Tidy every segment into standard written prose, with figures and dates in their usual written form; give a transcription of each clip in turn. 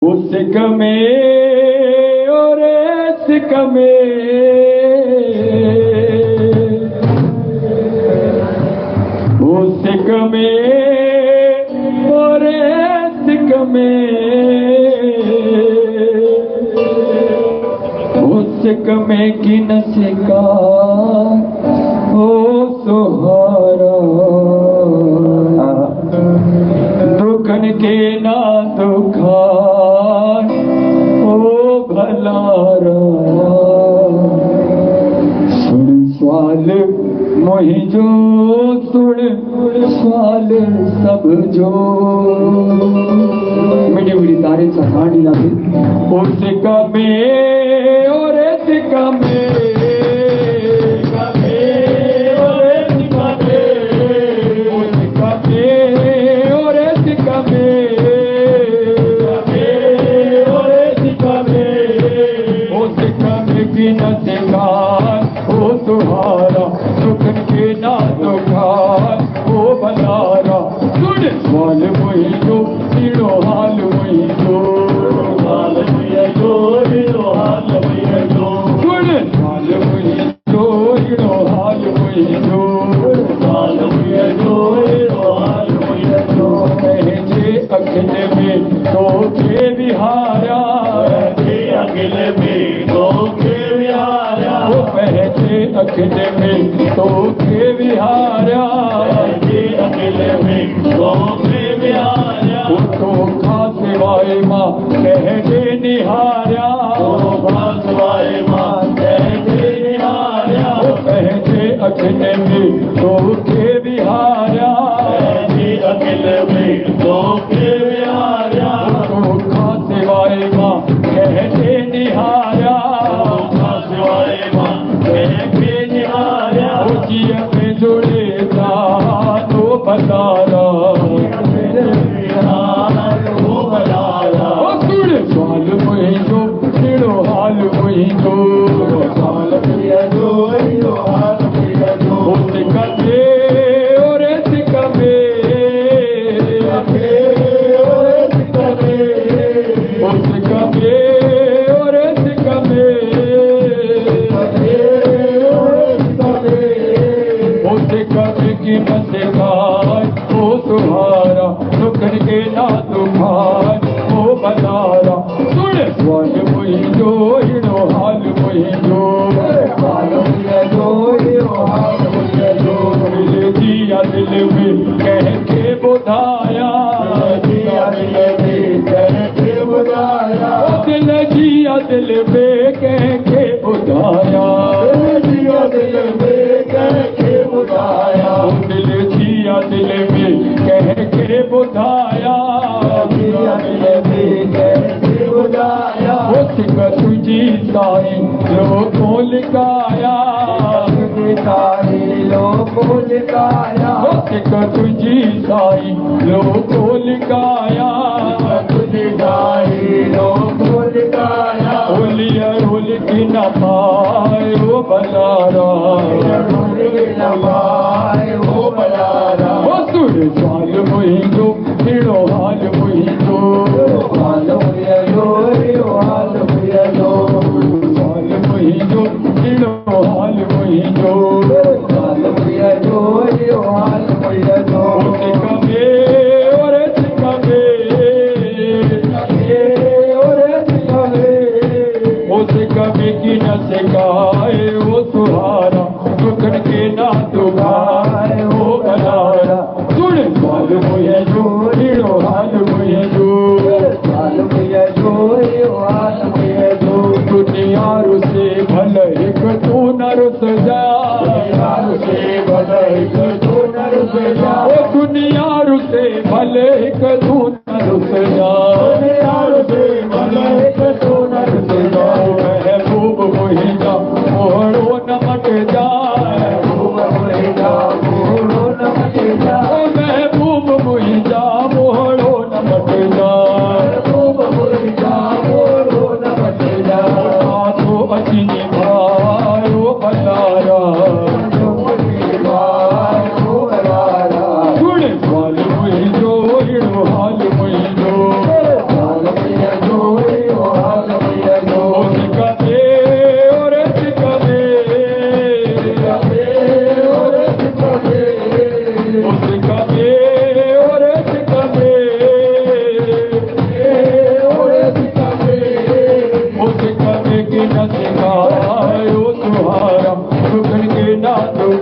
सिक में और सिक में सिक में और सिक में सिक में की न सिका हो सुहारा दुखन के ना दुखा भलारा सुन सवाल मोहिजो सुन सवाल सब जो मीठी मीठी तारीफ सखानी ना सिका में और सिका में तुहारा दुखन के ना दुखार ओ भलारा सुन सवाल वही जो तीनो हाल वही जो हाल वही जो तीनो हाल वही जो सुन सवाल वही जो तीनो हाल वही जो हाल वही जो तीनो हाल वही जो पहले अखिल में तो के बिहारा अखिल में तो के बिहारा पहले अखिल में तो के बिहारा अखिल में तो के बिहारा तो खास वाए माँ कह दे निहारा खास वाए माँ कह दे निहारा पहले अखिल में तो के बिहारा अखिल में तो के बिहारा तो खास वाए माँ कह दे निहारा खास वाए माँ में जुड़े तो बलारा सवाल वही जो तेरो हाल वही जो हाल जो हाल सिका में और सिका में सिका में और सिका में की न सिखाए ओ तुम्हारा दुखन के ना दुखार ओ बलारा सुन सवाल वही जो हिड़ो हाल वही जो हाल दिल दिया दिल में कह के बुधाया दिया दिल में कह के बुधाया दिल दिया दिल में कह के बुधाया दिया दिल में कह के बुधाया दिल दिया दिल में कह के बुधाया दिया दिल में कह के बुधाया सिक तुझी साई लोगों लिखाया लोगों लिखाया सिक तुझी साई लोगों लिखाया तुझी साई लोगों लिखाया होलिया होल की न पाए वो बलारा न पाए वो बलारा वो सुर साल वही जो तेरो हाल वही जो हाल वही जो हाल वही जो हाल वही जो तेरो हाल वही जो हाल वही जो हाल वही जो सिका में और सिका में वो सिका में की न सिकाए वो सुहारा दुखन के ना दुखाए वो बलारा सुन सवाल वही जो तीनो हाल वही जो हाल वही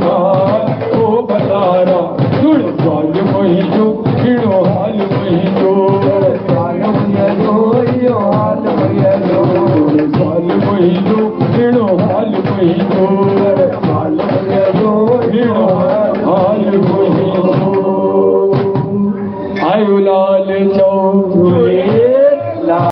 हाल ओ बलारा सुन सवाल मुंहिंजो अहिड़ो हाल मुंहिंजो सवाल मुंहिंजो इहो हाल मुंहिंजो सवाल मुंहिंजो अहिड़ो हाल मुंहिंजो